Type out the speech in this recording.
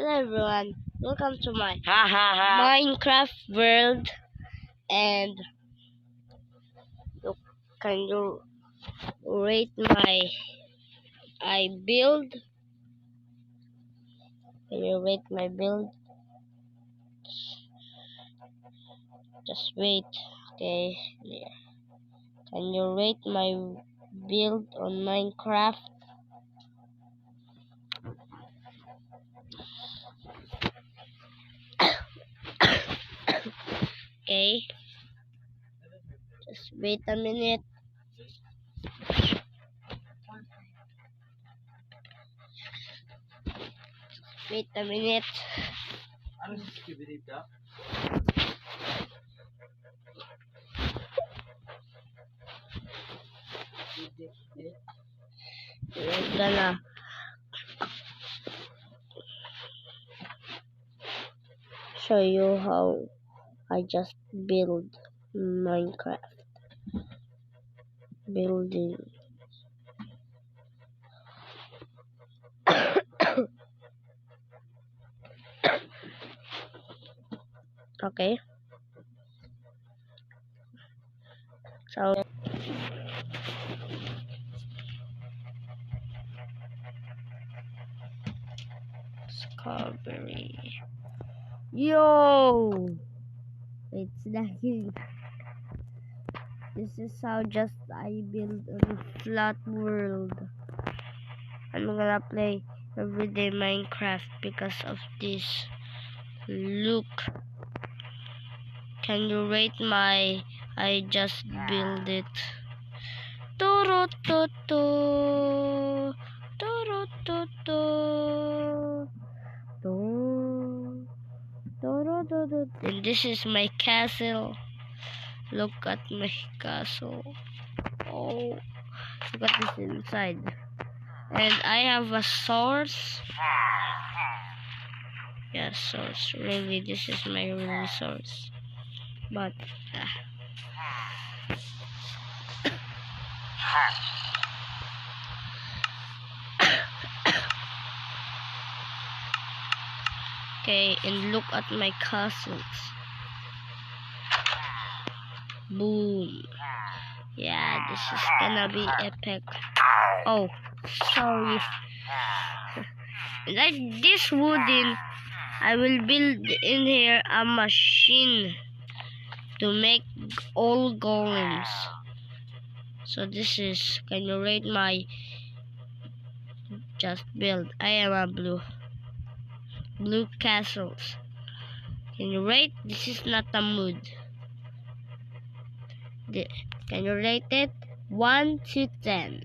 Hello everyone, welcome to my Ha ha ha. Minecraft world. And look, can you rate my build? Can you rate my build? Just wait. Okay, there. Can you rate my build on Minecraft? Okay, just wait a minute. Wait a minute. We're gonna show you how I just build Minecraft building. Okay, so strawberry. Yo, it's lagging. This is how just I build a flat world. I'm gonna play everyday Minecraft because of this. Look, can you rate my? I just build it. Toro-to-to, toro-to-to, toro-to-to. And this is my castle. Look at my castle. Oh, look at this inside. And I have a source. Yeah, source. Really, this is my real source. But okay, and look at my castles. Boom. Yeah, this is gonna be epic. Oh, sorry. Like this wooden, I will build in here a machine to make all golems. So this is, can you rate my just build? I am a blue castles. Can you rate? This is not a mood. Can you rate it 1 to 10?